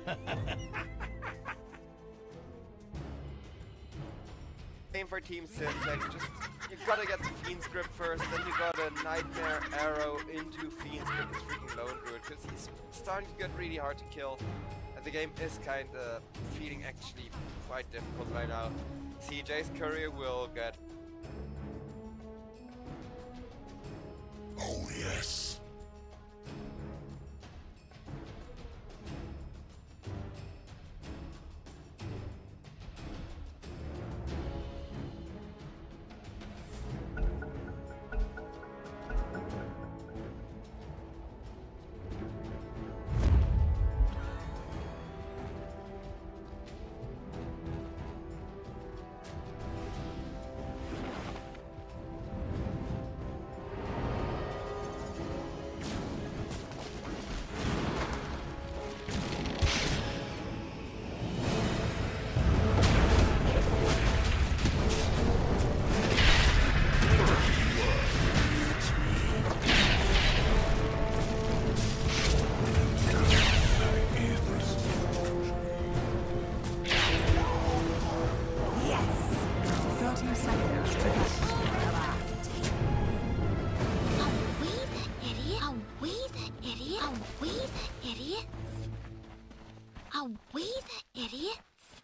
Same for Team Syntax, just you gotta get the Fiend script first, then you got a Nightmare Arrow into Fiend script, this freaking Lone Druid, because he's starting to get really hard to kill, and the game is kinda feeling actually quite difficult right now. CJ's Courier will get... Oh yes! Are we the idiots?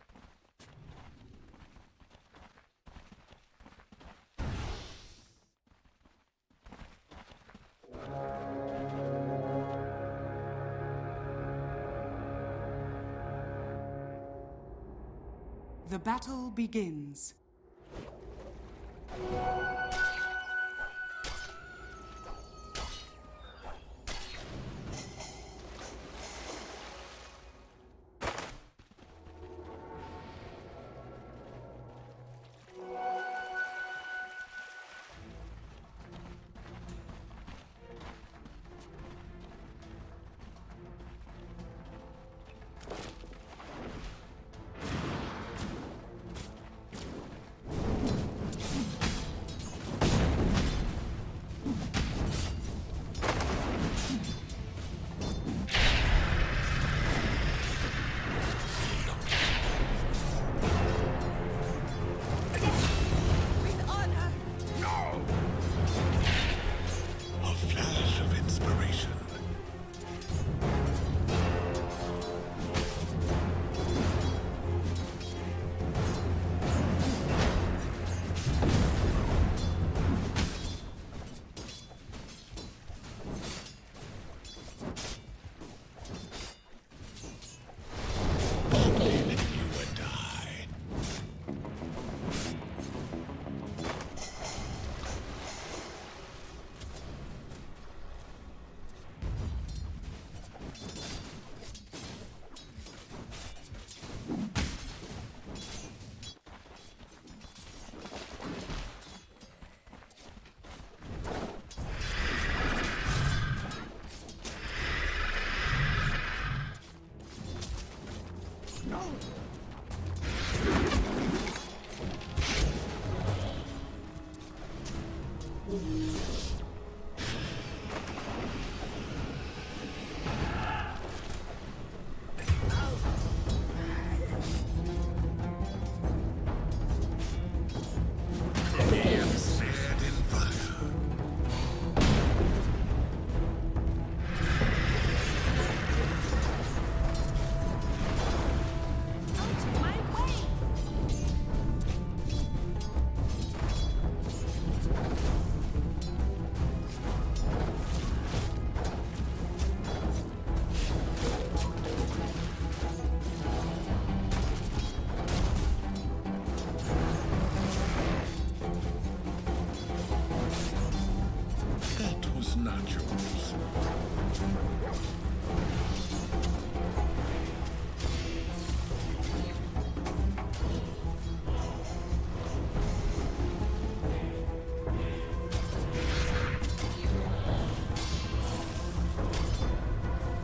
The battle begins.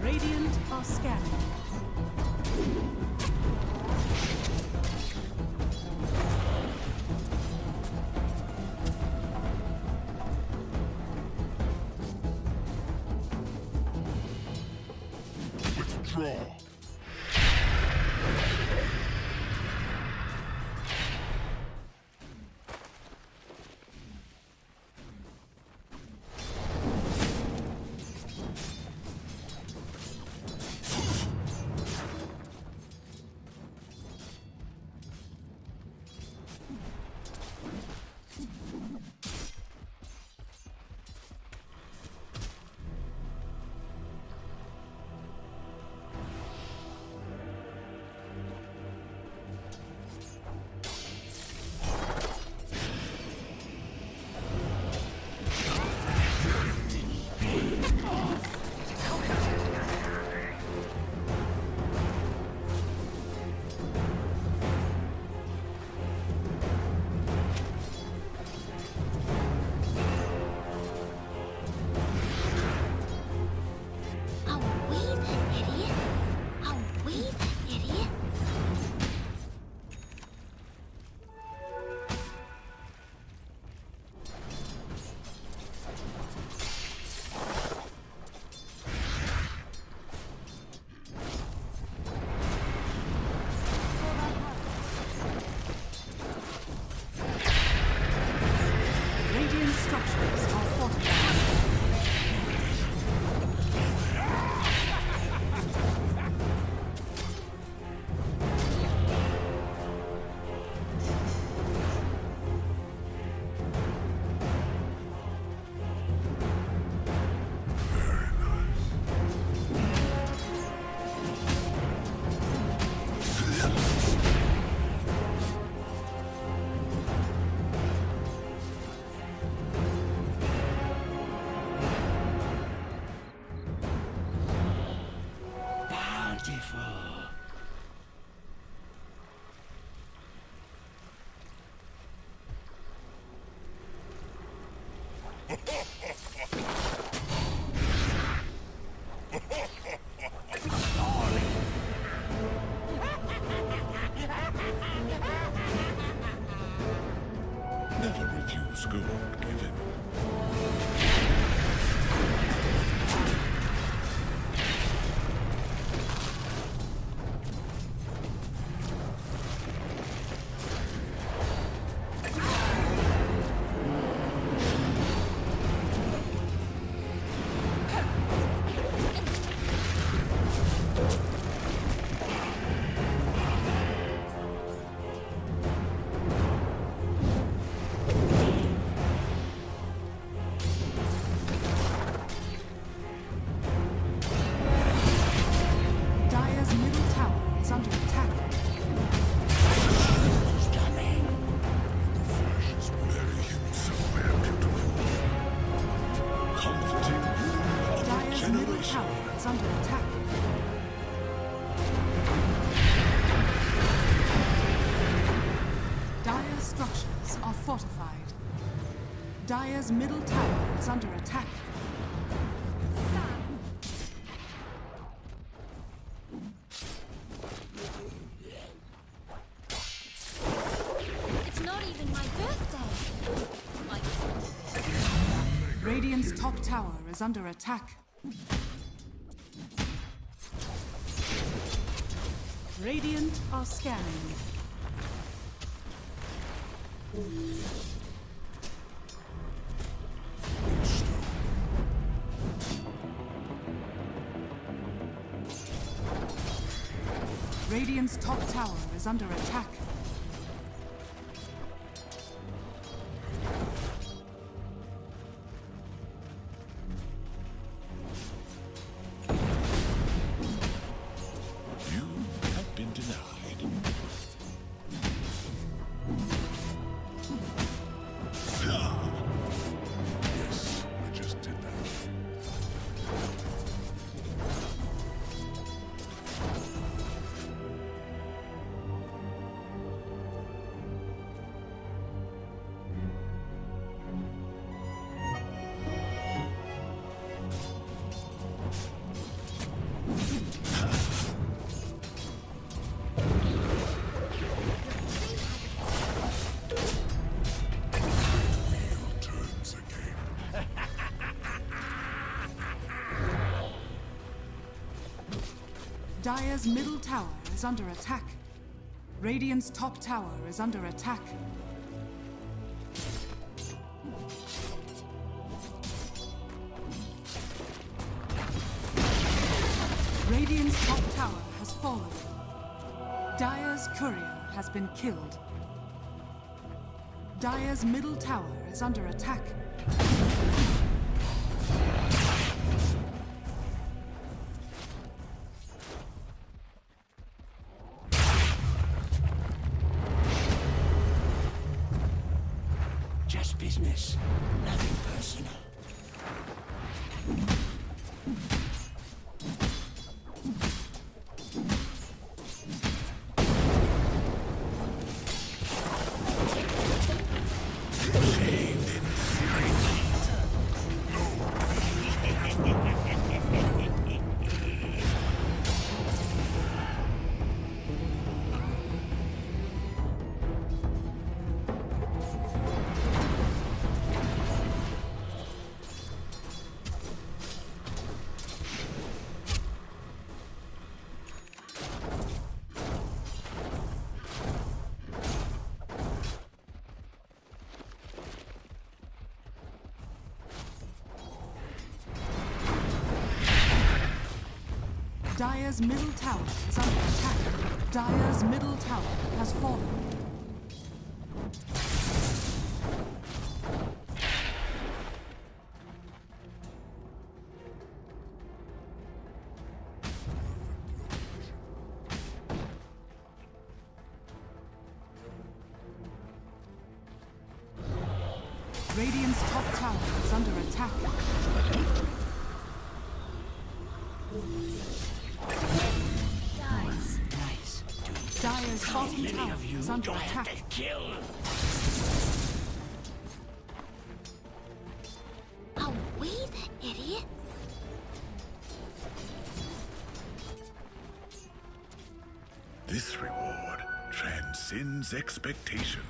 Radiant are scanning. Withdraw. structures are fortified. Never refuse gold given. Dire's middle tower is under attack. Bury him somewhere beautiful. Comforting rule of a Dire's middle generation. tower is under attack. Dire's structures are fortified. Dire's middle tower is under attack. It's not even my birthday. Radiant's top tower is under attack. Radiant are scanning. Radiant's top tower is under attack. You have been denied. Yes, I just did that. Wheel turns again. Dire's middle tower is under attack. Radiant's top tower is under attack. Radiant's top tower has fallen. Dire's courier has been killed. Dire's middle tower is under attack. Just business, nothing personal. Dire's middle tower is under attack. Dire's middle tower has fallen. Radiant's top tower is under attack. Nice. Nice. Dire's bottom tower is under attack. Kill. Are we the idiots? This reward transcends expectation.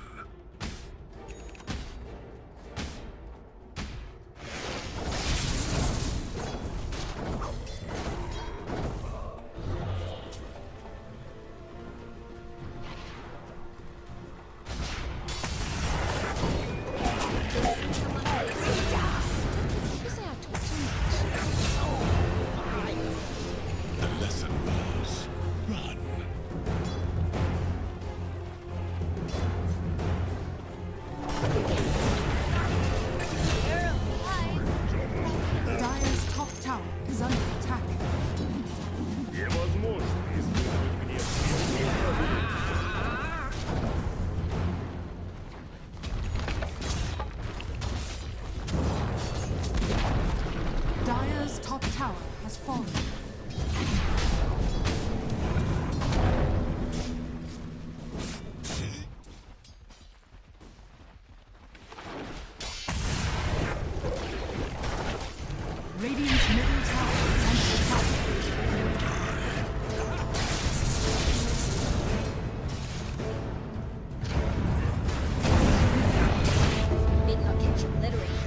You say I talk too much. The lesson was run. Dire's top tower is under attack. Dire's top tower has fallen. Radiant's middle tower is under attack. Did not catch him littering.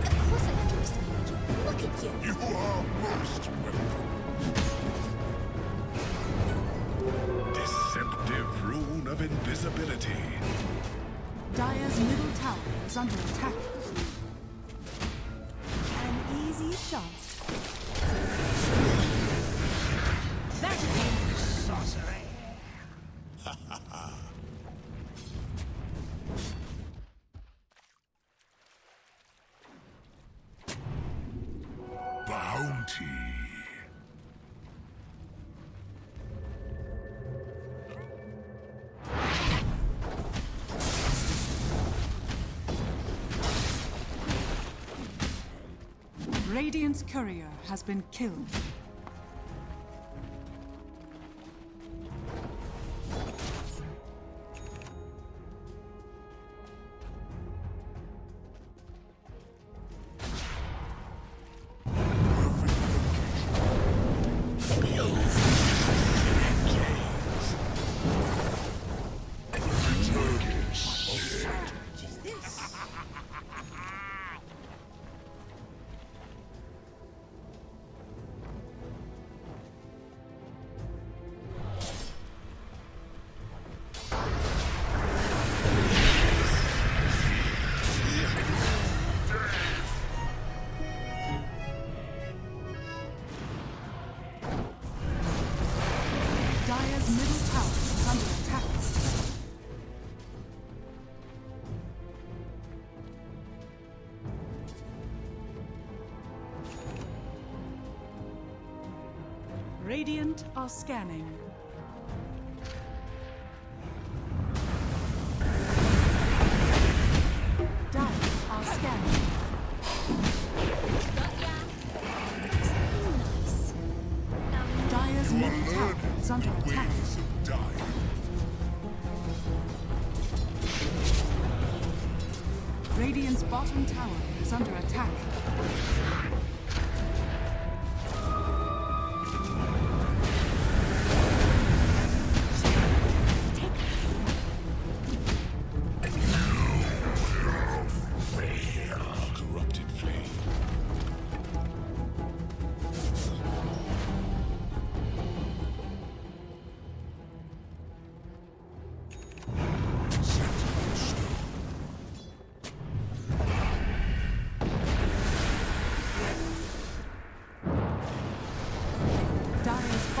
Of course I underestimated you. Look at you. You are most welcome. Deceptive rune of invisibility. Dire's middle tower is under attack. An easy shot. That is sorcery. Bounty. Radiant's courier has been killed. Dire's middle tower is under attack. Radiant are scanning. Dire are scanning. Got ya. Something nice. Dire's middle tower is under attack. Ways of dying. Radiant's bottom tower is under attack. Corrupted flame.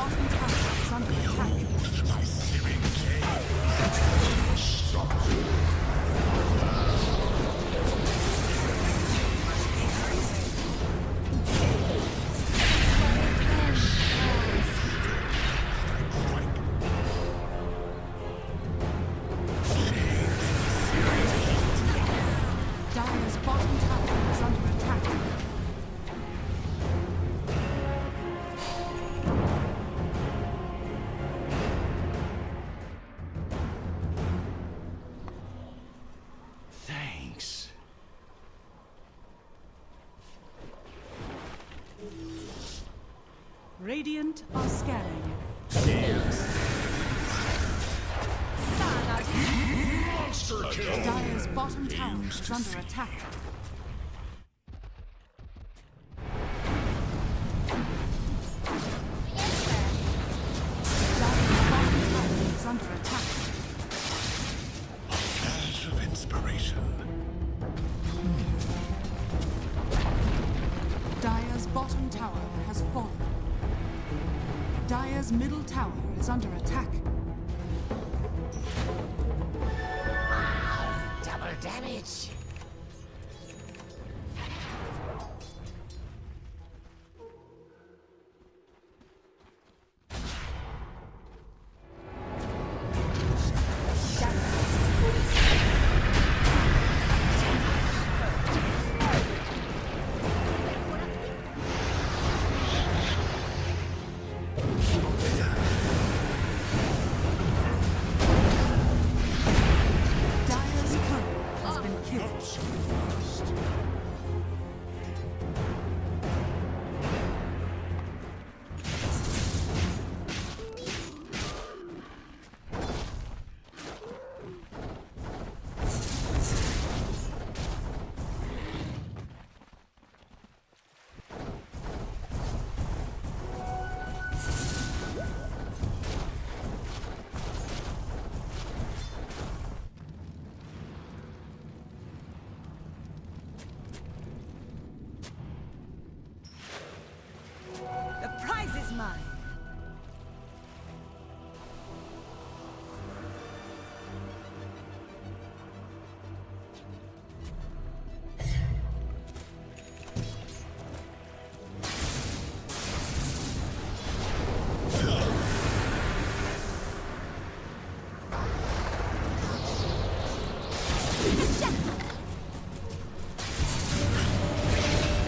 bottom tower is under attack. My searing gaze. Dire's bottom tower is under attack. Thanks. Radiant are scanning. Monster kill. Dire's bottom tower is under attack. Dire's bottom tower is under attack. Flash of inspiration. Dire's bottom tower has fallen. Dire's middle tower is under attack. Double damage. Dire's turret has been killed. The prize is mine.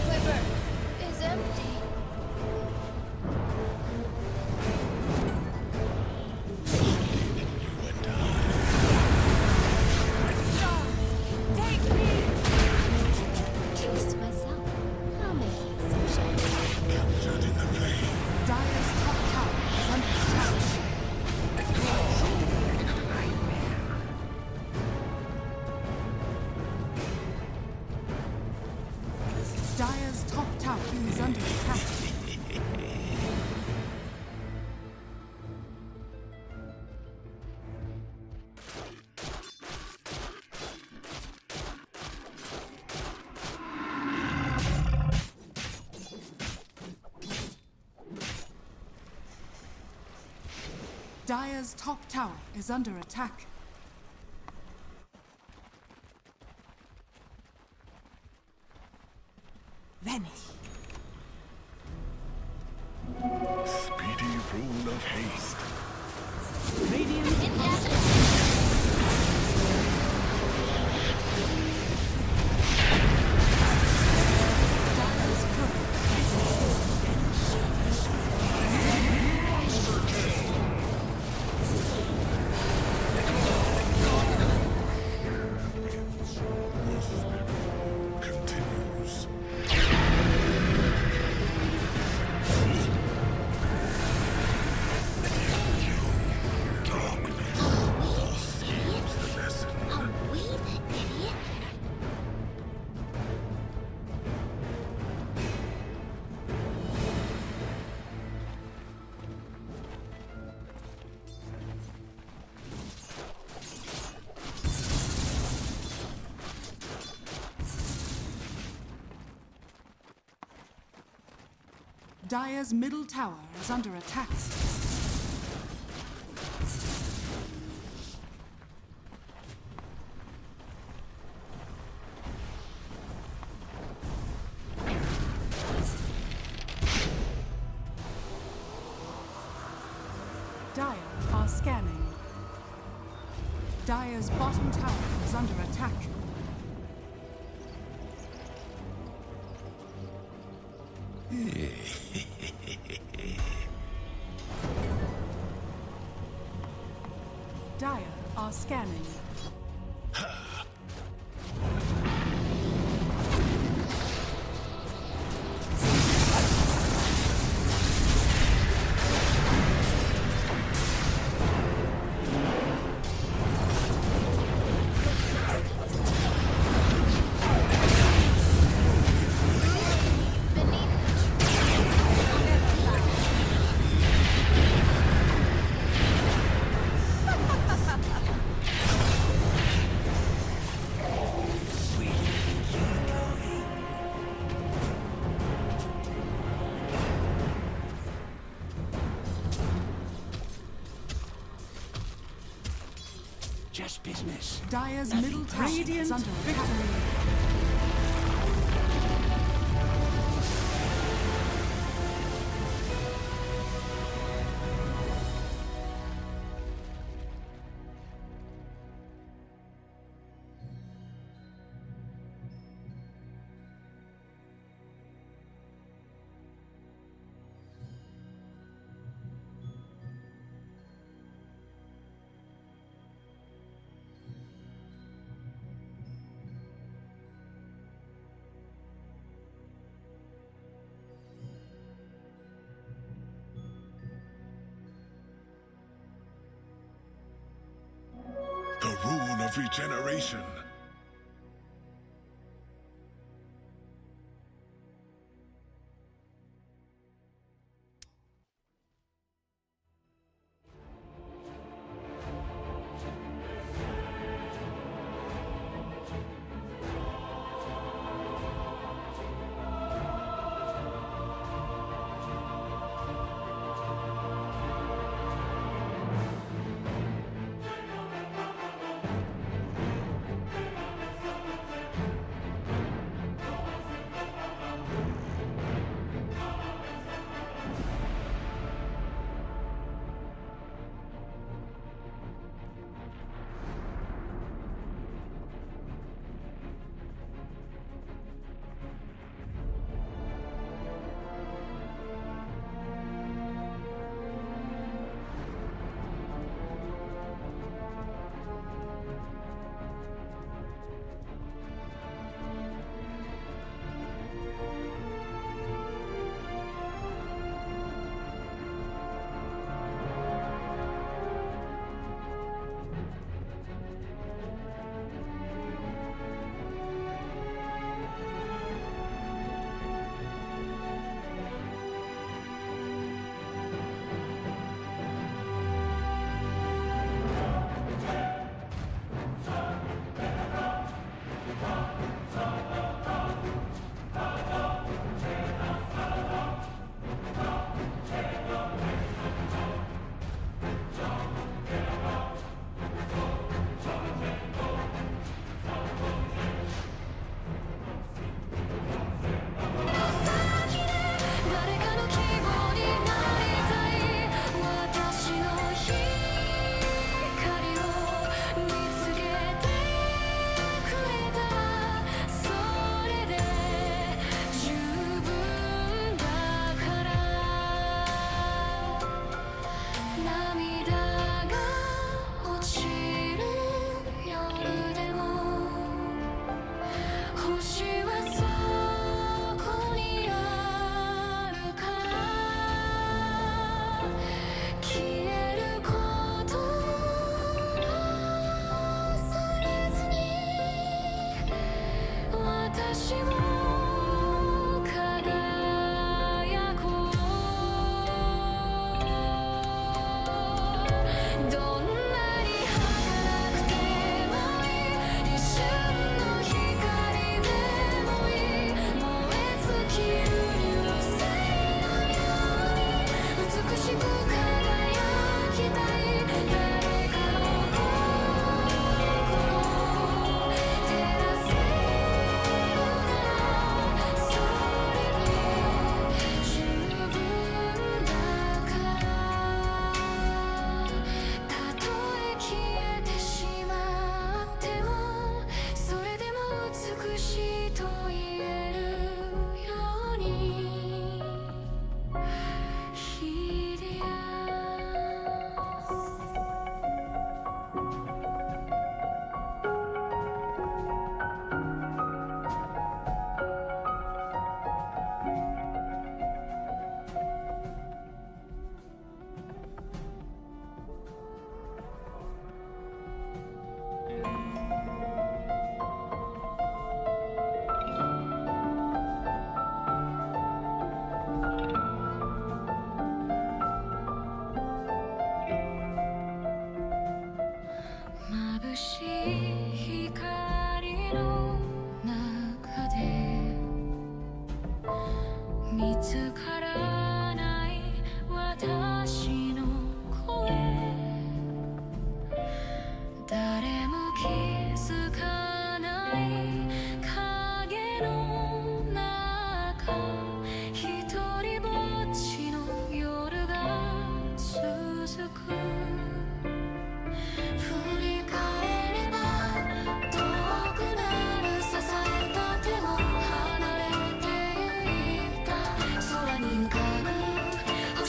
Quiver is empty. Take me! Choose to myself. I'll make an exception. Captured in the flame. Dire's top tower is under attack. Dire's top tower is under attack. Dire's top tower is under attack. Vanish. Speedy rule of haste. Radiant Dire's turret Continues. Dire's middle tower is under attack. Dire are scanning. Dire's bottom tower is under attack. Dire are scanning. Just business. Dire's middle tower is under attack. The rune of regeneration.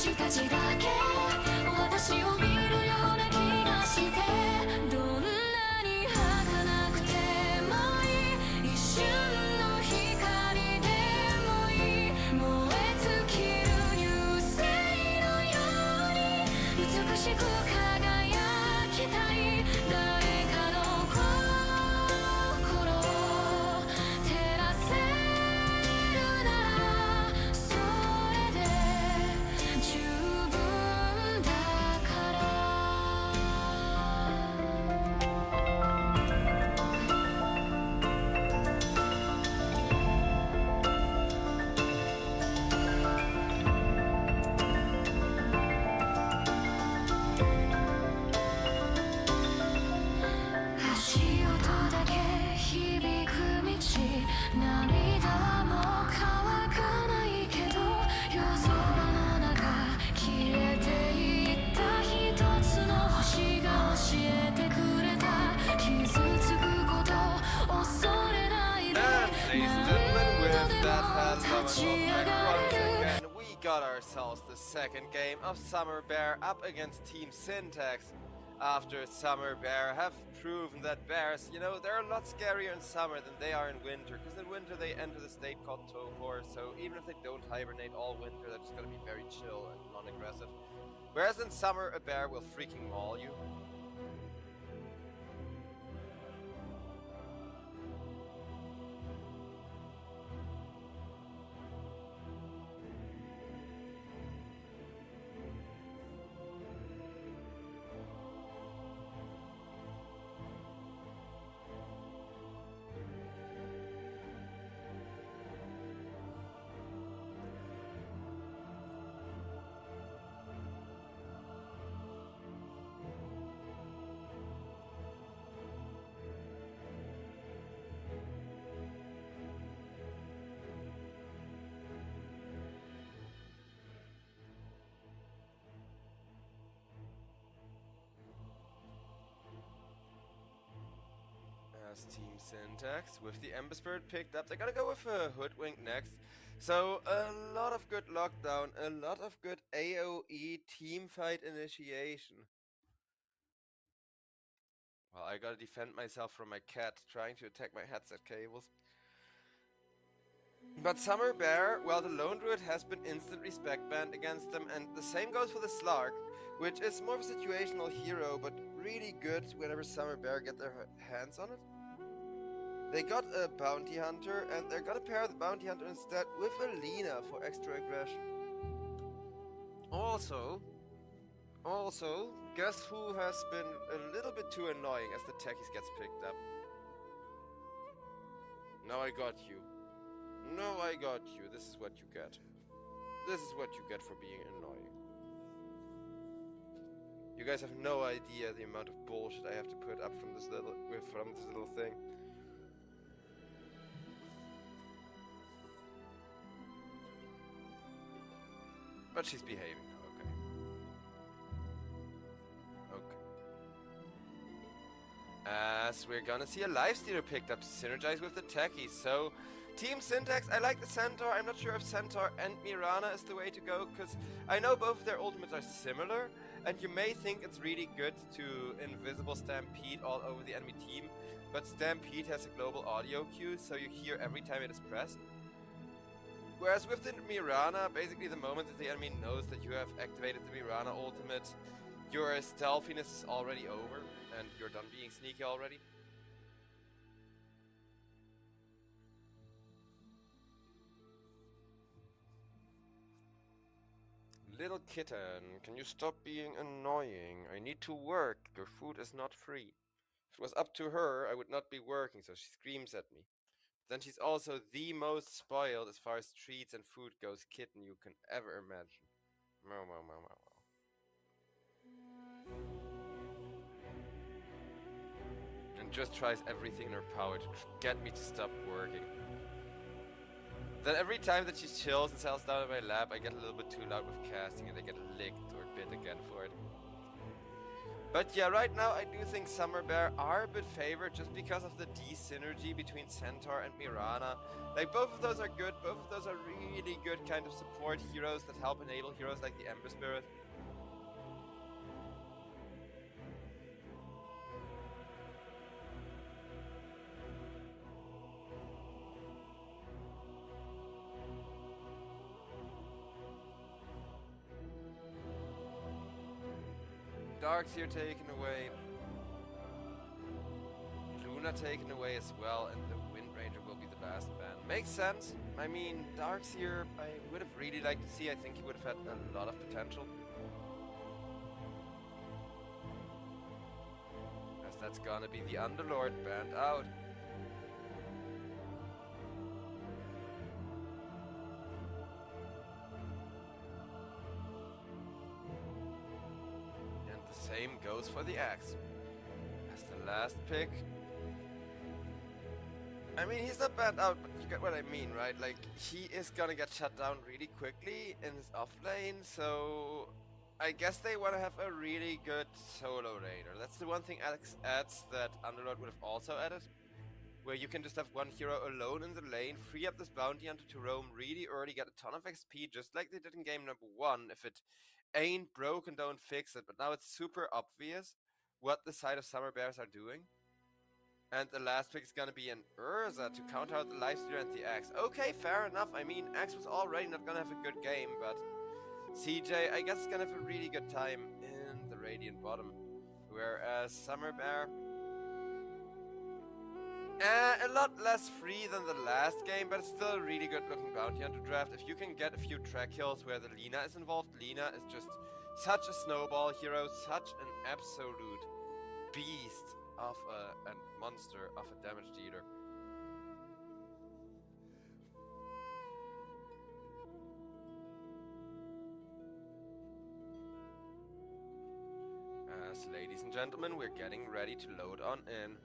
私たちだけ私を見るような気がしてどんなに儚くてもいい一瞬の光でもいい燃え尽きる流星のように美しく輝きたい誰かの心を照らせるならそれで十分だから足音だけ響く道涙も乾かないけど夜空の中消えていった一つの星が教えてくれた傷つくこと恐れないで And ladies and gentlemen, with that hand Touch summon you of gotta once do. again, we got ourselves the second game of Summer Bear up against Team Syntax. After Summer Bear have proven that bears, you know, they're a lot scarier in summer than they are in winter, because in winter they enter the state called Torpor, so even if they don't hibernate all winter, they're just gonna be very chill and non-aggressive. Whereas in summer, a bear will freaking maul you. As Team Syntax with the Ember Spirit picked up, they're gonna go with a Hoodwink next. So a lot of good lockdown, a lot of good AoE teamfight initiation. Well, I gotta defend myself from my cat trying to attack my headset cables. But Summer Bear, well, the Lone Druid has been instant respect banned against them, and the same goes for the Slark, which is more of a situational hero, but really good whenever Summer Bear get their hands on it. They got a Bounty Hunter, and they're gonna pair the Bounty Hunter instead with Alina for extra aggression. Also, guess who has been a little bit too annoying as the Techies gets picked up? Now I got you. No, I got you. This is what you get. This is what you get for being annoying. You guys have no idea the amount of bullshit I have to put up from this little thing. But she's behaving now, okay. Okay. As we're gonna see a Lifestealer picked up to synergize with the Techies, so Team Syntax, I like the Centaur. I'm not sure if Centaur and Mirana is the way to go, because I know both of their ultimates are similar, and you may think it's really good to Invisible Stampede all over the enemy team, but Stampede has a global audio cue, so you hear every time it is pressed. Whereas with the Mirana, basically the moment that the enemy knows that you have activated the Mirana ultimate, your stealthiness is already over, and you're done being sneaky already. Little kitten, can you stop being annoying? I need to work. Your food is not free. If it was up to her, I would not be working, so she screams at me. Then she's also the most spoiled as far as treats and food goes kitten you can ever imagine. Meow, meow, meow, meow, meow. And just tries everything in her power to get me to stop working. Then every time that she chills and settles down in my lap, I get a little bit too loud with casting and I get licked or bit again for it. But yeah, right now I do think Summer Bear are a bit favored just because of the D-synergy between Centaur and Mirana. Like, both of those are good, both of those are really good kind of support heroes that help enable heroes like the Ember Spirit. Darkseer taken away. Luna taken away as well, and the Wind Ranger will be the last ban. Makes sense. I mean, Darkseer, I would have really liked to see. I think he would have had a lot of potential. As that's gonna be the Underlord banned out. Same goes for the axe. As the last pick. I mean, he's not banned out, but you get what I mean, right? Like, he is gonna get shut down really quickly in his off lane, so I guess they want to have a really good solo raider. That's the one thing Alex adds that Underlord would have also added, where you can just have one hero alone in the lane, free up this bounty hunter to roam really early, get a ton of XP, just like they did in game number 1. If it ain't broken, don't fix it. But now it's super obvious what the side of Summer Bears are doing. And the last pick is gonna be an Urza to counter out the Lifestealer and the Axe. Okay, fair enough. I mean, Axe was already not gonna have a good game, but CJ, I guess, is gonna have a really good time in the Radiant bottom. Whereas Summer Bear, a lot less free than the last game, but it's still a really good looking bounty hunter draft. If you can get a few track kills where the Lina is involved, Lina is just such a snowball hero, such an absolute beast of a monster of a damage dealer. As ladies and gentlemen, we're getting ready to load on in.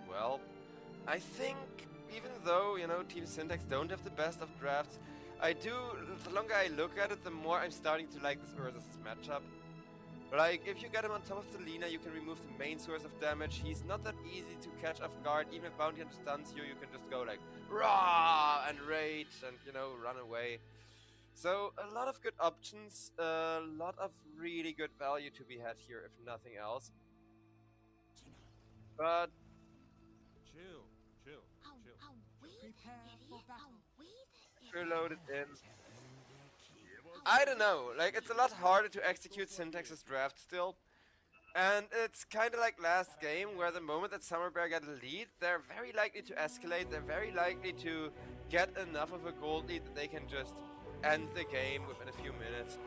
Well, I think even though, you know, Team Syntax don't have the best of drafts, the longer I look at it, the more I'm starting to like this Urza's matchup. Like, if you get him on top of the Lina, you can remove the main source of damage. He's not that easy to catch off guard. Even if Bounty Hunter stuns you, you can just go like, rah, and rage and, you know, run away. So, a lot of good options, a lot of really good value to be had here, if nothing else. But chill. Prepare for battle. We're loaded in. I don't know, like, it's a lot harder to execute Syntax's draft still. And it's kind of like last game, where the moment that Summer Bear get a lead, they're very likely to escalate, they're very likely to get enough of a gold lead that they can just end the game within a few minutes.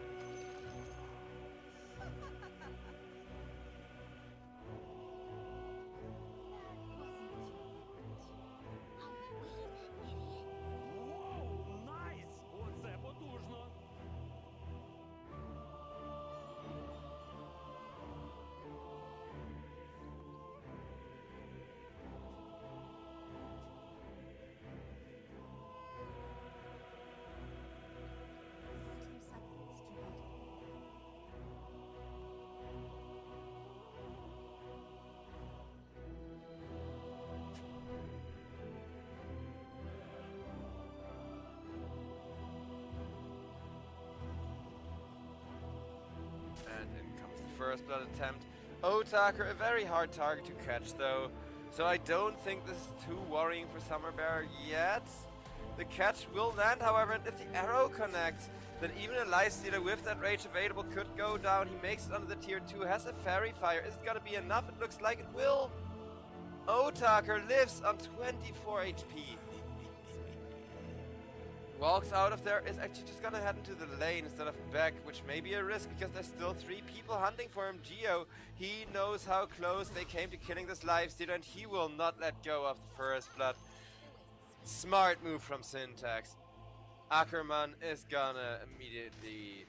And in comes the first blood attempt. Otaker, a very hard target to catch though, so I don't think this is too worrying for Summer Bear yet. The catch will land, however, and if the arrow connects, then even a Lifestealer with that rage available could go down. He makes it under the tier 2, has a Fairy Fire. Is it gonna be enough? It looks like it will. Otaker lives on 24 HP. Walks out of there, is actually just gonna head into the lane instead of back, which may be a risk because there's still 3 people hunting for him. Geo, he knows how close they came to killing this Lifestealer, and he will not let go of the first blood. Smart move from Syntax. Ackerman is gonna immediately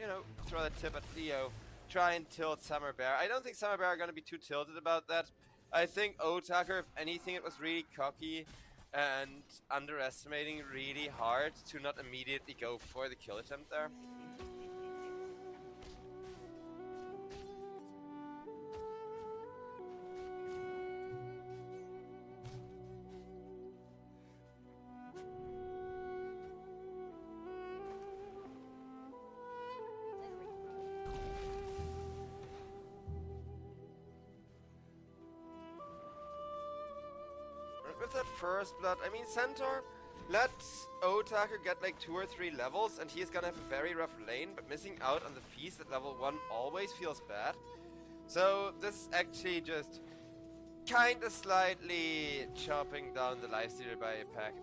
you know, throw the tip at Leo, try and tilt Summer Bear. I don't think Summer Bear are gonna be too tilted about that. I think Otaker, if anything, it was really cocky and underestimating really hard to not immediately go for the kill attempt there. With that first blood, I mean, Centaur lets Otaker get like 2 or 3 levels and he's gonna have a very rough lane, but missing out on the feast at level 1 always feels bad. So this is actually just kinda slightly chopping down the lifesteal by a pack.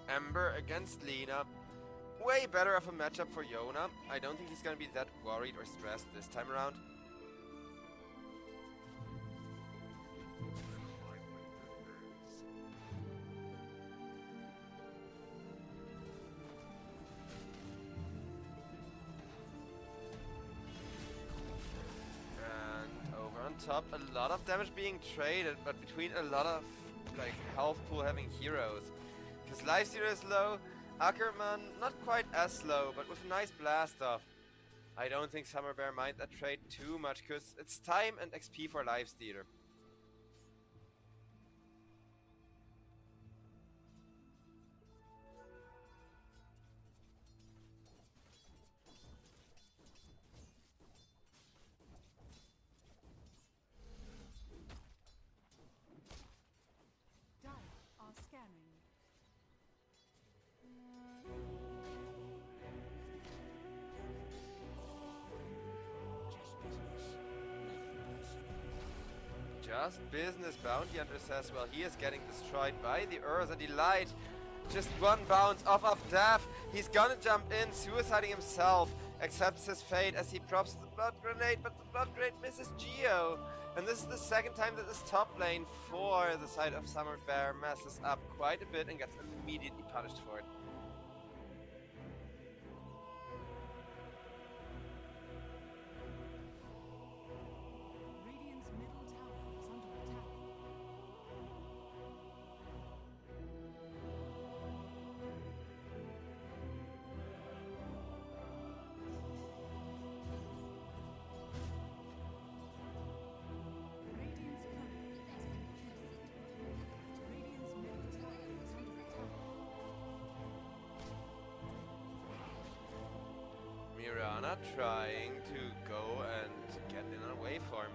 Ember against Lina. Way better of a matchup for Yona. I don't think he's gonna be that worried or stressed this time around. And over on top, a lot of damage being traded, but between a lot of like health pool having heroes. Because lifesteal is low. Ackerman, not quite as low, but with a nice blast off. I don't think Summer Bear mind that trade too much, because it's time and XP for lifestealer. Dire are scanning. Just business. Bounty Hunter says, well, he is getting destroyed by the Urza Delight. Just one bounce off of death. He's gonna jump in, suiciding himself. Accepts his fate as he drops the blood grenade, but the blood grenade misses Geo. And this is the second time that this top lane for the side of Summer Bear messes up quite a bit and gets immediately punished for it. Radiant's middle tower is under attack. Radiant's courier has been killed. Radiant's middle tower is under attack. Mirana trying to go and get in a waveform.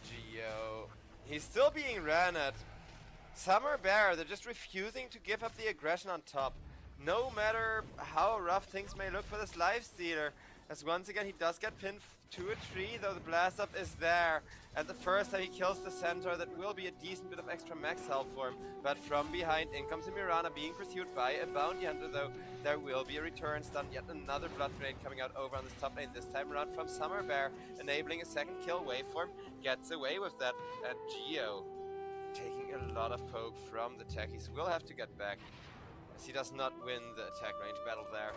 Geo. He's still being ran at. Summer Bear, they're just refusing to give up the aggression on top. No matter how rough things may look for this lifestealer. As once again he does get pinned to a tree, though the blast up is there. And the first time he kills the centaur, that will be a decent bit of extra max health for him. But from behind, in comes a Mirana being pursued by a bounty hunter, though there will be a return stun. Yet another blood grenade coming out over on this top lane, this time around from Summer Bear, enabling a second kill waveform. Gets away with that, and Geo taking a lot of poke from the techies. Will have to get back, as he does not win the attack range battle there.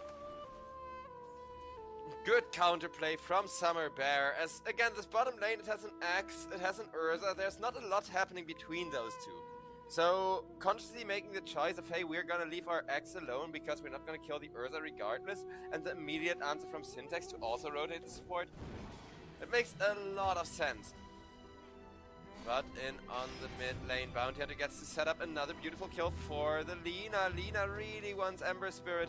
Good counterplay from Summer Bear, as again this bottom lane, it has an Axe, it has an Urza, there's not a lot happening between those two. So consciously making the choice of, hey, we're gonna leave our Axe alone because we're not gonna kill the Urza regardless, and the immediate answer from Syntax to also rotate the support. It makes a lot of sense. But in on the mid lane, Bounty Hunter gets to set up another beautiful kill for the Lina. Lina really wants Ember Spirit.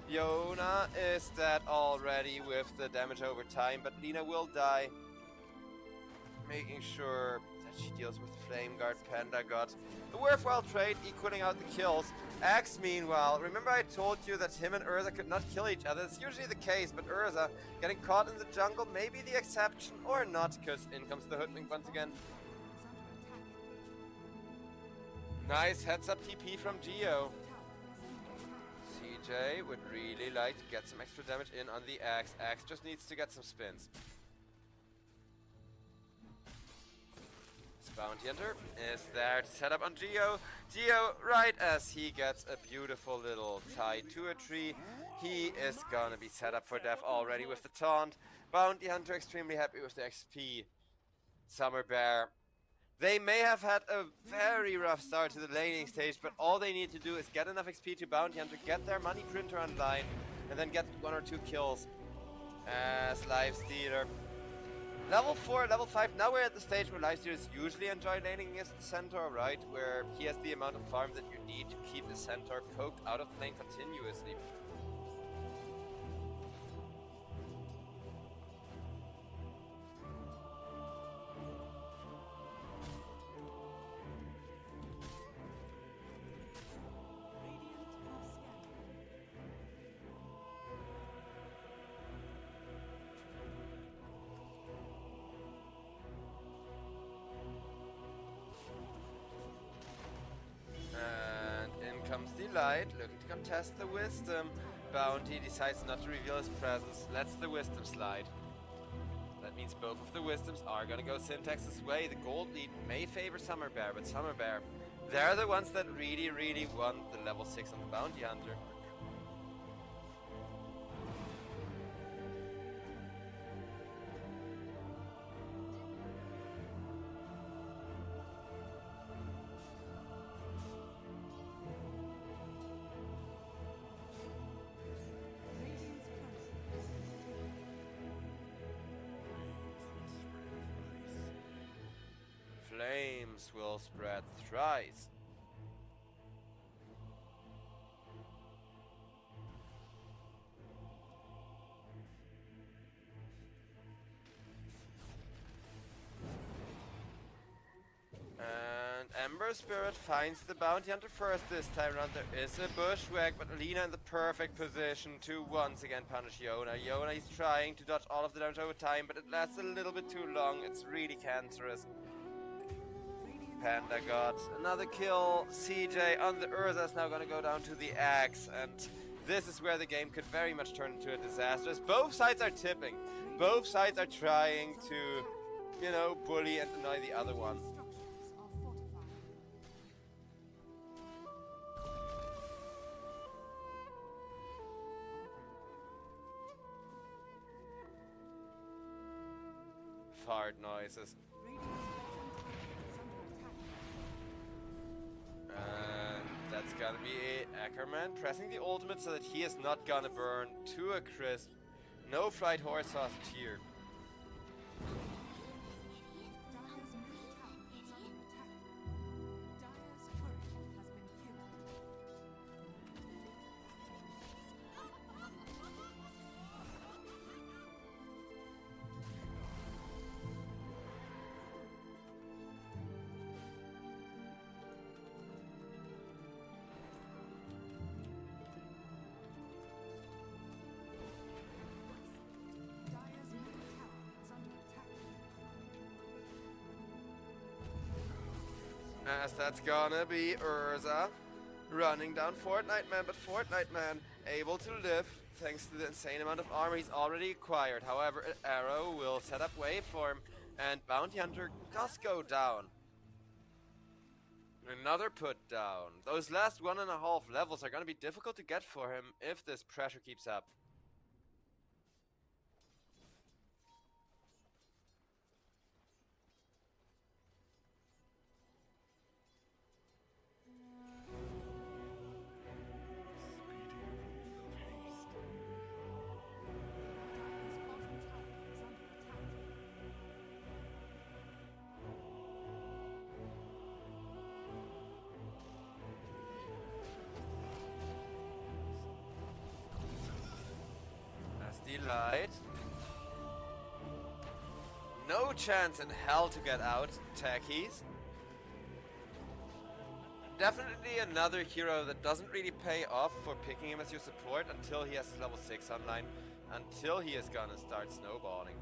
Yona is dead already with the damage over time, but Lina will die. making sure that she deals with Flame Guard, Panda God. A worthwhile trade, equaling out the kills. Axe, meanwhile, remember I told you that him and Urza could not kill each other? It's usually the case, but Urza getting caught in the jungle may be the exception, or not, because in comes the Hoodwink once again. Nice heads up TP from Geo. CJ would really like to get some extra damage in on the Axe. Axe just needs to get some spins. Bounty Hunter is there to set up on Geo. Geo, right as he gets a beautiful little tie to a tree, he is gonna be set up for death already with the taunt. Bounty Hunter extremely happy with the XP. Summer Bear. They may have had a very rough start to the laning stage, but all they need to do is get enough XP to Bounty Hunter, get their money printer online, and then get 1 or 2 kills as Lifestealer. Level 4, level 5, now we're at the stage where Lifestealers usually enjoy laning against the Centaur, right? Where he has the amount of farm that you need to keep the Centaur poked out of the lane continuously. Comes the light, looking to contest the wisdom. Bounty decides not to reveal his presence, lets the wisdom slide. That means both of the wisdoms are gonna go Syntax's way. The gold lead may favor Summer Bear, but Summer Bear, they're the ones that really want the level 6 on the Bounty Hunter. Flames will spread thrice. And Ember Spirit finds the Bounty Hunter first this time around. There is a bushwhack, but Lina in the perfect position to once again punish Yona. Yona is trying to dodge all of the damage over time, but it lasts a little bit too long. It's really cancerous. Panda got another kill. CJ on the Urza is now gonna go down to the Axe, and this is where the game could very much turn into a disaster. As both sides are tipping. Both sides are trying to, you know, bully and annoy the other one. Fart noises. And that's gonna be Ackerman pressing the ultimate so that he is not gonna burn to a crisp. No fried horse sausage here. As that's gonna be Urza running down Fortnite Man, but Fortnite Man able to live thanks to the insane amount of armor he's already acquired. However, an arrow will set up wave for him, and Bounty Hunter does go down. Another put down. Those last 1.5 levels are gonna be difficult to get for him if this pressure keeps up. Light. no chance in hell to get out. Techies. Definitely another hero that doesn't really pay off for picking him as your support until he has level 6 online, until he is gonna start snowballing.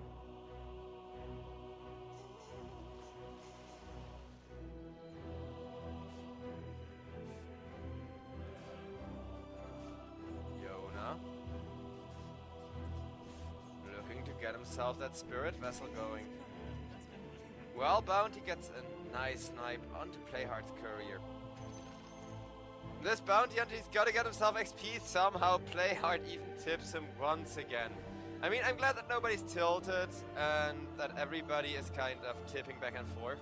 Yona. Looking to get himself that spirit vessel going. Well, Bounty gets a nice snipe onto Playhard's courier. This bounty hunter, he's gotta get himself XP somehow. Playhard even tips him once again. I mean, I'm glad that nobody's tilted and that everybody is kind of tipping back and forth.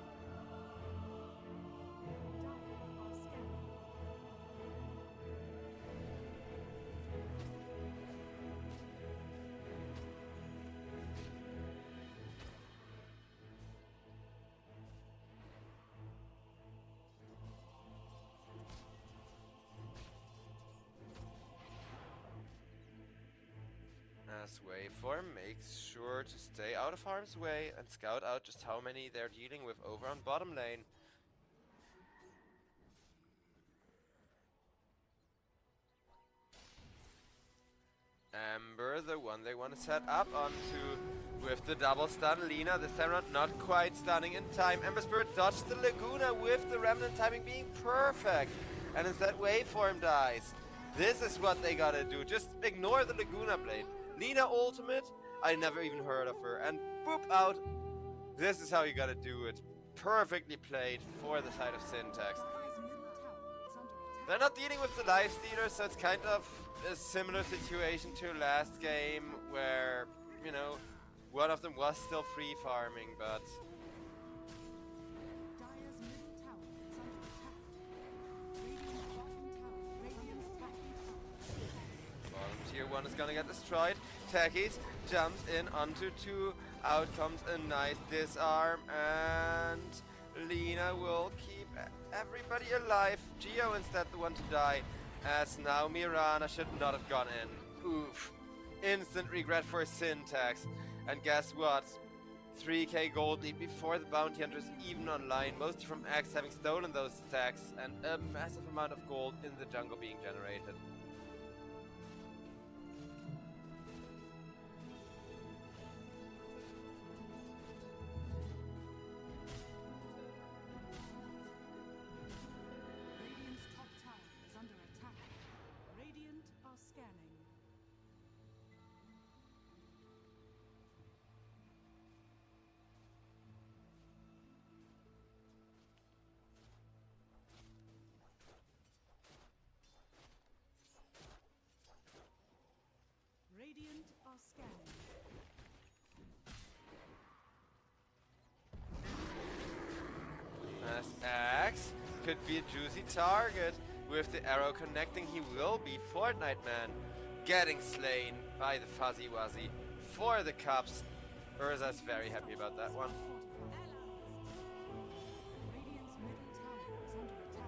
As Waveform makes sure to stay out of harm's way and scout out just how many they're dealing with over on bottom lane. Amber, the one they want to set up onto with the double stun. Lina this time around not quite stunning in time. Ember Spirit dodged the Laguna with the Remnant timing being perfect. And instead Waveform dies. This is what they gotta do. Just ignore the Laguna Blade. Lina ultimate, I never even heard of her. And boop out. This is how you gotta do it. Perfectly played for the side of Syntax. They're not dealing with the Lifestealers, so it's kind of a similar situation to last game where, you know, one of them was still free farming, but Dire's middle tower is under attack. Radiant's bottom tower, Radiant's top tower. bottom tier 1 is gonna get destroyed. Techies jumps in onto 2. Out comes a nice disarm, and Lina will keep everybody alive. Geo instead the one to die, as now Mirana should not have gone in. Oof. Instant regret for Syntax. And guess what? 3k gold lead before the bounty hunters even online, mostly from Axe having stolen those stacks, and a massive amount of gold in the jungle being generated. Radiant's top tower is under attack. Radiant are scanning. Radiant are scanning. As Axe could be a juicy target. With the arrow connecting, he will be Fortnite Man. Getting slain by the Fuzzy Wuzzy for the Cups. Urza's very happy about that one. Radiant's middle tower is under attack.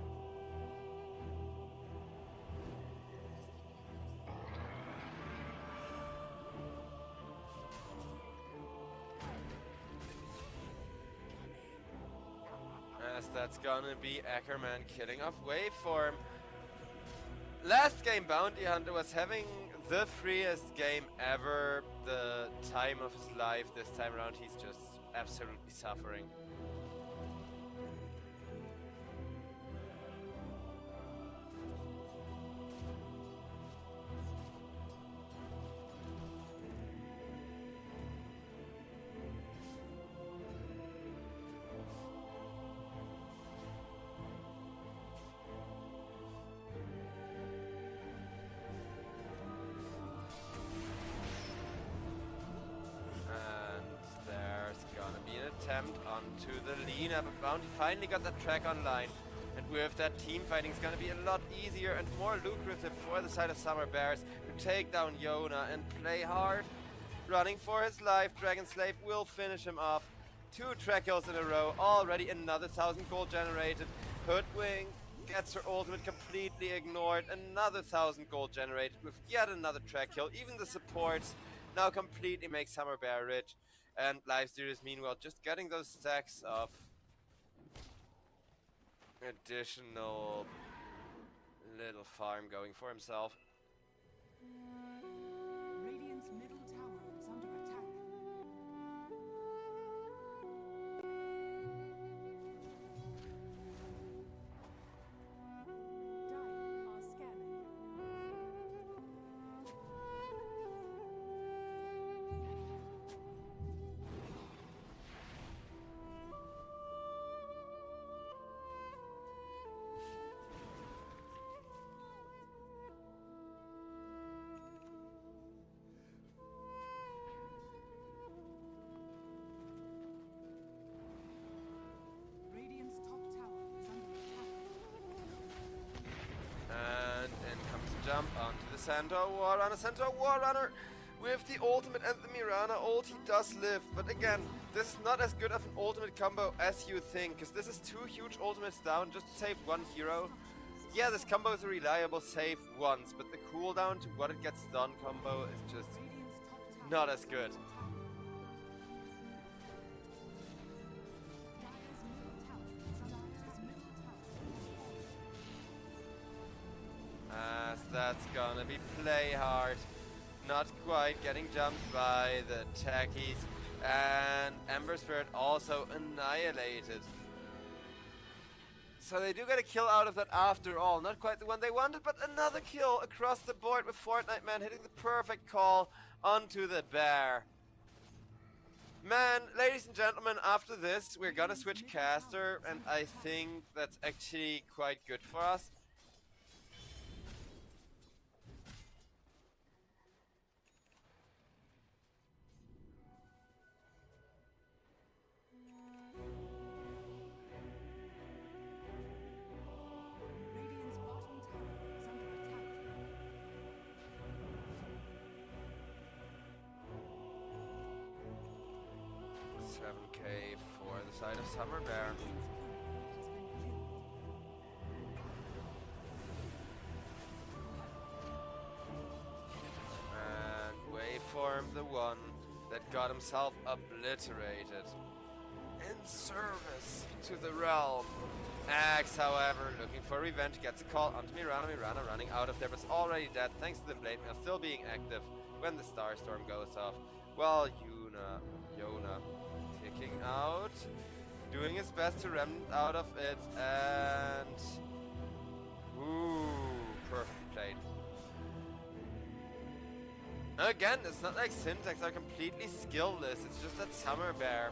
As that's gonna be Ackerman killing off Waveform. Last game Bounty Hunter was having the freest game ever, the time of his life. This time around he's just absolutely suffering. Attempt onto the Lina, but Bounty finally got that track online. And with that, team fighting is going to be a lot easier and more lucrative for the side of Summer Bears to take down Yona and play hard. Running for his life, Dragon Slave will finish him off. 2 track kills in a row, already another 1000 gold generated. Hoodwink gets her ultimate completely ignored, another 1000 gold generated with yet another track kill. Even the supports now completely make Summer Bear rich. And Lifesteal is meanwhile just getting those stacks of additional little farm going for himself. Radiant's middle tower is under attack. Dire are scanning. Radiant's top tower is under attack. And in comes the jump onto the Centaur Warrunner. Centaur Warrunner with the ultimate and the Mirana ult, he does live. But again, this is not as good of an ultimate combo as you think, because this is 2 huge ultimates down just to save 1 hero. Yeah, this combo is a reliable save once, but the cooldown to what it gets done combo is just Radiant's top tower not as good. Dire's middle tower is under Dire's middle tower. As that's gonna be play hard. Not quite getting jumped by the techies. And Ember Spirit also annihilated. So they do get a kill out of that after all. Not quite the one they wanted, but another kill across the board with Fortnite Man hitting the perfect call onto the bear. Man, ladies and gentlemen, after this we're gonna switch caster, and I think that's actually quite good for us. Radiant's bottom tower is under attack. 7k for the side of Summer Bear. Radiant's courier has been killed. And Waveform, the one that got himself obliterated in service to the realm. Axe, however, looking for revenge, gets a call onto Mirana. Mirana running out of there, but is already dead thanks to the Blade Mail still being active when the Starstorm goes off. Well, Yona kicking out, doing his best to remnant out of it, and ooh, perfect played. Again, it's not like Syntax are completely skillless, it's just that Summer Bear,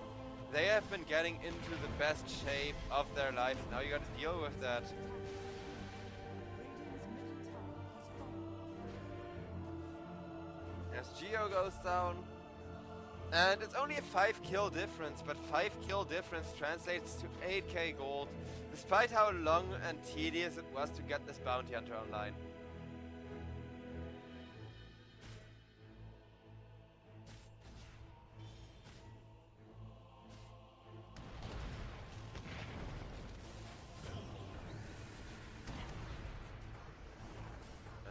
they have been getting into the best shape of their life. Now you gotta deal with that. Radiant's middle tower has fallen. As Geo goes down. And it's only a 5 kill difference, but 5 kill difference translates to 8k gold, despite how long and tedious it was to get this bounty hunter online.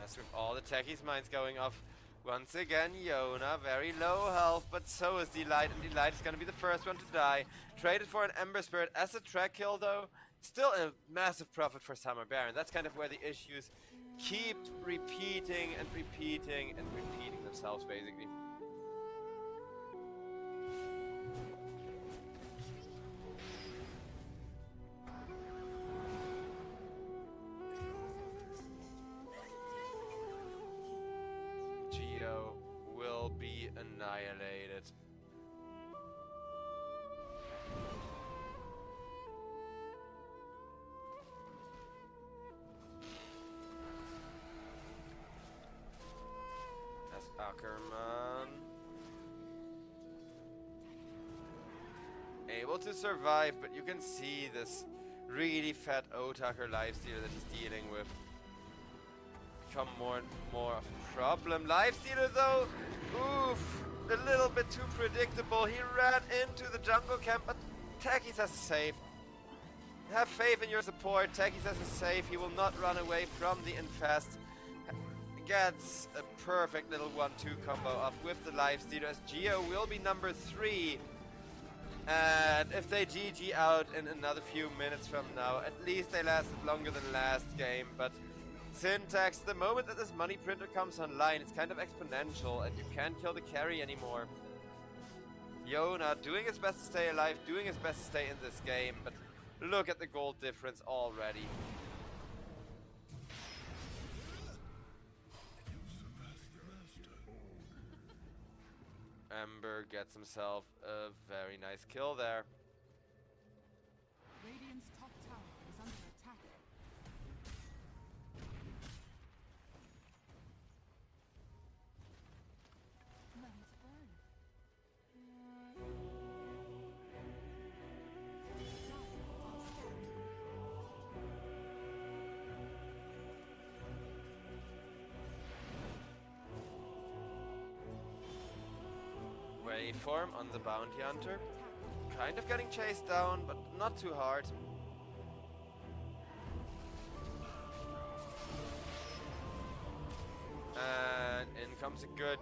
As with all the techies' minds going off, once again Yona, very low health, but so is Delight, and Delight is gonna be the first one to die. Traded for an Ember Spirit as a track kill though, still a massive profit for Summer Bear, and that's kind of where the issues keep repeating and repeating and repeating themselves basically. Geo will be annihilated. As Ackerman able to survive, but you can see this really fat Otaker lifestealer that he's dealing with become more and more of a problem. Lifestealer though, oof, a little bit too predictable. He ran into the jungle camp, but Takis has a save. Have faith in your support. Takis has a save. He will not run away from the infest. gets a perfect little 1-2 combo off with the lifestealer, as Geo will be number 3. And if they GG out in another few minutes from now, at least they lasted longer than last game. But Syntax, the moment that this money printer comes online, it's kind of exponential and you can't kill the carry anymore. Yona doing his best to stay alive, doing his best to stay in this game, but look at the gold difference already. Ember gets himself a very nice kill there. Radiant's top tower is under attack. Waveform on the bounty hunter. Kind of getting chased down, but not too hard. And in comes a good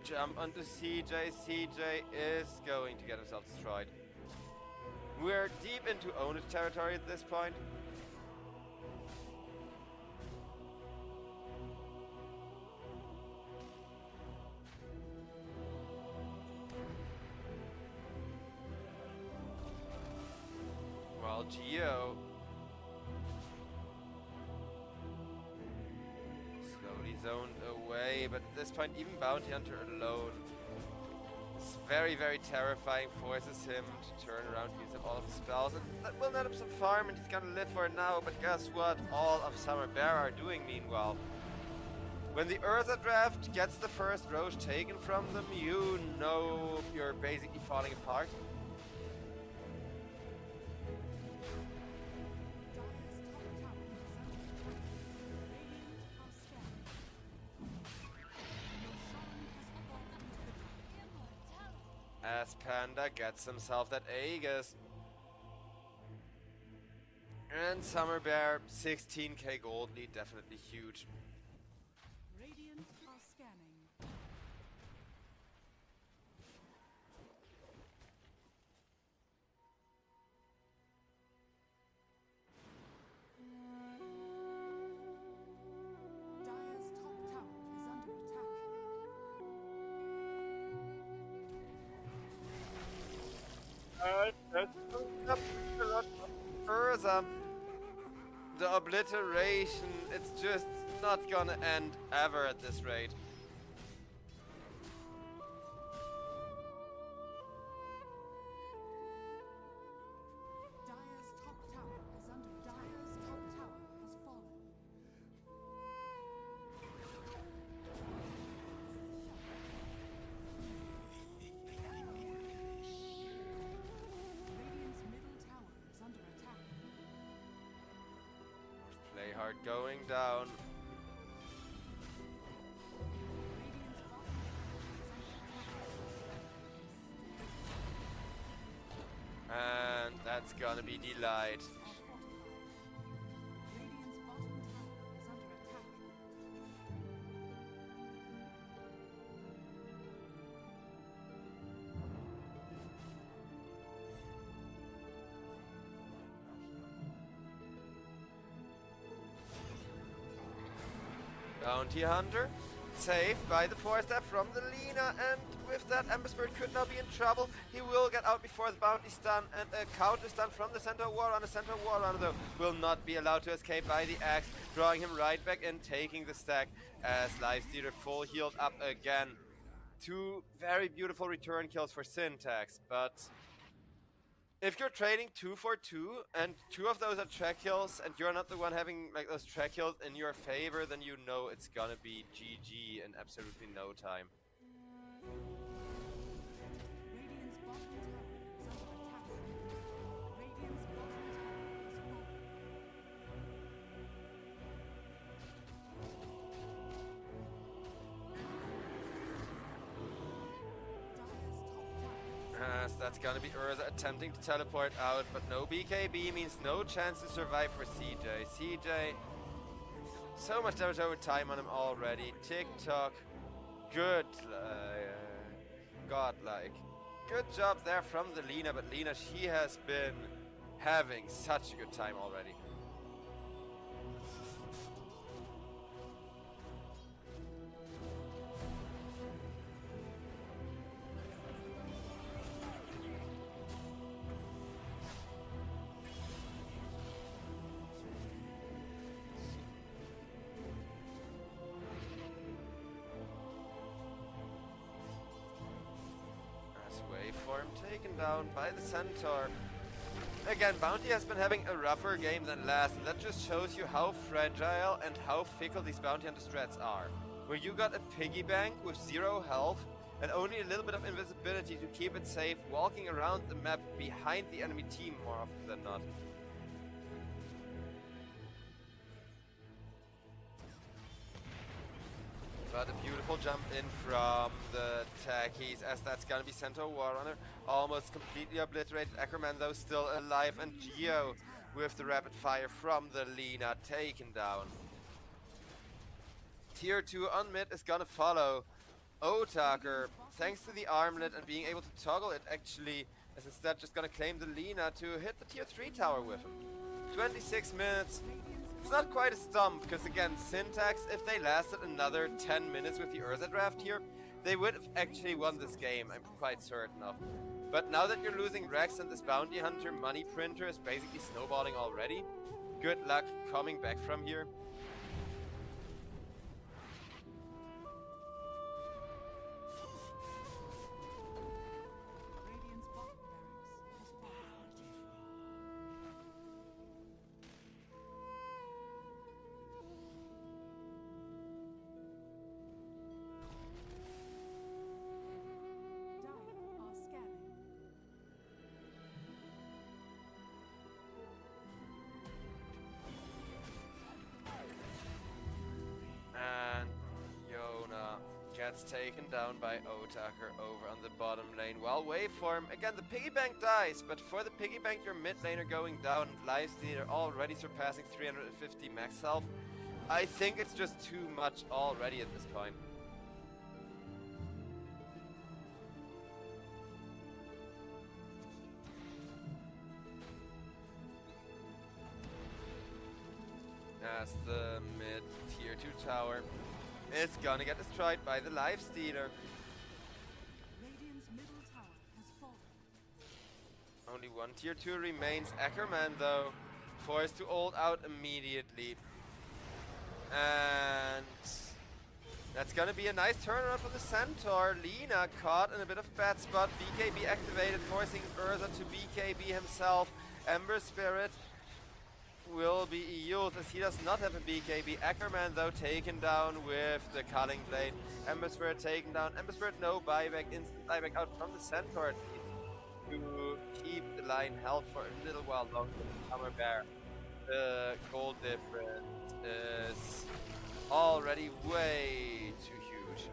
jump onto CJ. CJ is going to get himself destroyed. We're deep into owned territory at this point. While Geo slowly zoned away, but at this point even Bounty Hunter alone is very, very terrifying, forces him to turn around, use up all of his spells, and that will net him some farm and he's gonna live for it now. But guess what? All of Summer Bear are doing meanwhile. When the Urza draft gets the first Roche taken from them, you know you're basically falling apart. As Panda gets himself that Aegis. And Summer Bear, 16k gold lead, definitely huge. Radiant are scanning. Dire's top tower is under attack. Urza. The obliteration, it's just not gonna end ever at this rate. Dire's top tower is under Dire's top tower has fallen. Radiant's middle tower is under attack. Play hard going down. Radiant's bottom And that's gonna be delight. tower is under attack. Radiant's bottom tower is under attack. Bounty Hunter, saved by the 4-step from the Lina, and with that Ember Spirit could now be in trouble. He will get out before the bounty stun, and a counter stun from the Centaur Warrunner. Centaur Warrunner though will not be allowed to escape by the axe, drawing him right back in, taking the stack as Lifestealer full healed up again. Two very beautiful return kills for Syntax, but if you're trading 2 for 2 and 2 of those are track kills and you're not the one having like those track kills in your favor, then you know it's gonna be GG in absolutely no time. Radiant's bottom tower is under attack. Radiant's bottom tower has fallen. As that's gonna be Urza attempting to teleport out, but no BKB means no chance to survive for CJ. CJ So much damage over time on him already. Tick-tock. Good. Godlike. Good job there from the Lina, but Lina, she has been having such a good time already. Waveform taken down by the Centaur. Again, Bounty has been having a rougher game than last, and that just shows you how fragile and how fickle these Bounty Hunter strats are. Where you got a piggy bank with 0 health and only a little bit of invisibility to keep it safe, walking around the map behind the enemy team more often than not. But a beautiful jump in from the Techies, as that's gonna be Centaur Warrunner. Almost completely obliterated. Ackerman though still alive, and Geo with the rapid fire from the Lina taken down. Tier 2 on mid is gonna follow. Otaker, thanks to the armlet and being able to toggle it, actually is instead just gonna claim the Lina to hit the tier 3 tower with him. 26 minutes. It's not quite a stomp, because again, Syntax, if they lasted another 10 minutes with the Urza draft here, they would have actually won this game, I'm quite certain of. But now that you're losing Rex and this Bounty Hunter money printer is basically snowballing already, good luck coming back from here. Radiant's bottom barracks is falling. Dire are scanning. And Yona gets taken down by Otaker over on the bottom lane. While Waveform, again the piggy bank dies, but for the piggy bank your mid laner going down, Lifestealer already surpassing 350 max health. I think it's just too much already at this point. As the mid tier 2 tower is gonna get destroyed by the Lifestealer. Radiant's middle tower has fallen. Only one tier 2 remains. Ackerman though, forced to ult out immediately. And that's gonna be a nice turnaround for the Centaur. Lina caught in a bit of a bad spot. BKB activated, forcing Urza to BKB himself. Ember Spirit will be used as he does not have a BKB. Ackerman though taken down with the Culling Blade. Ember Spirit taken down. Ember Spirit no buyback, instant buyback out from the Centaur to keep the line held for a little while longer than Summer Bear. The gold difference is already way too huge.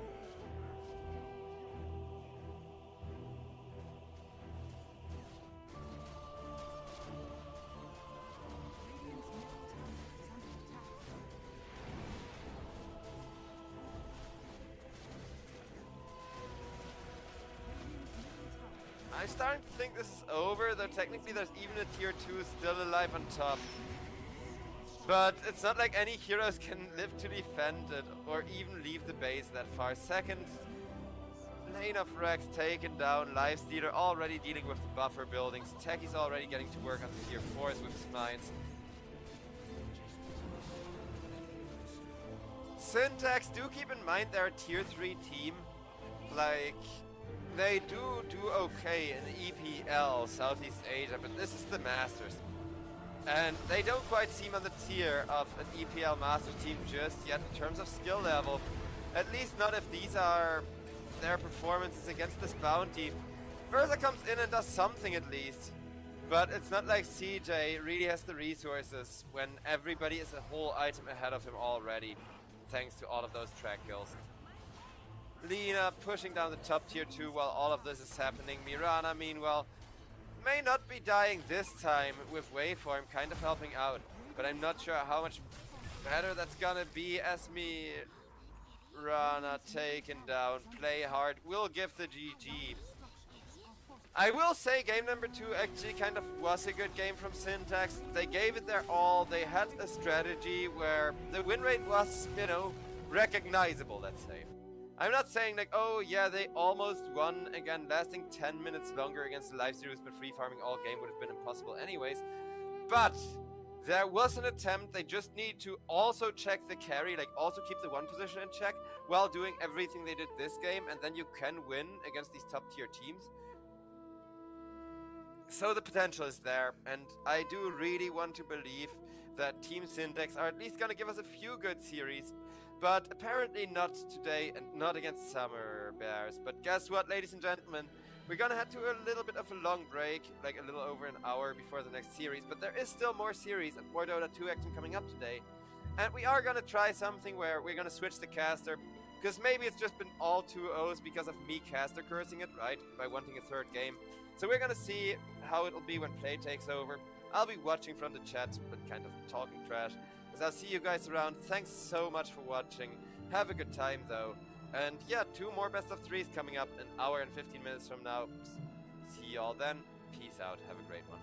I'm starting to think this is over, though technically there's even a tier 2 still alive on top. But it's not like any heroes can live to defend it, or even leave the base that far. Second lane of Rex taken down, Lifestealer already dealing with the buffer buildings, Techie's already getting to work on the tier 4s with his mines. Syntax, do keep in mind they're a tier 3 team. Like, they do okay in EPL, Southeast Asia, but this is the Masters. And they don't quite seem on the tier of an EPL Masters team just yet in terms of skill level. At least not if these are their performances against this Bounty. Urza comes in and does something at least. But it's not like CJ really has the resources when everybody is a whole item ahead of him already, thanks to all of those track kills. Lina pushing down the top tier 2 while all of this is happening. Mirana, meanwhile, may not be dying this time with Waveform kind of helping out, but I'm not sure how much Better that's gonna be Esme Rana taken down. Play hard. We'll give the GG. I will say game number 2 actually kind of was a good game from Syntax. They gave it their all. They had a strategy where the win rate was, you know, recognizable, let's say. I'm not saying like, oh yeah, they almost won. Again, lasting 10 minutes longer against the live series but free farming all game would have been impossible anyways. But there was an attempt. They just need to also check the carry, like also keep the 1 position in check while doing everything they did this game, and then you can win against these top tier teams. So the potential is there, and I do really want to believe that Team Syntax are at least gonna give us a few good series, but apparently not today and not against Summer Bears. But guess what, ladies and gentlemen? We're gonna head to a little bit of a long break, like a little over an hour before the next series, but there is still more series and more Dota 2 action coming up today. And we are gonna try something where we're gonna switch the caster, because maybe it's just been all 2-0s because of me caster cursing it, right? By wanting a 3rd game. So we're gonna see how it'll be when play takes over. I'll be watching from the chat, but kind of talking trash. So I'll see you guys around. Thanks so much for watching. Have a good time though. And yeah, 2 more best of 3s coming up an hour and 15 minutes from now. See y'all then. Peace out. Have a great one.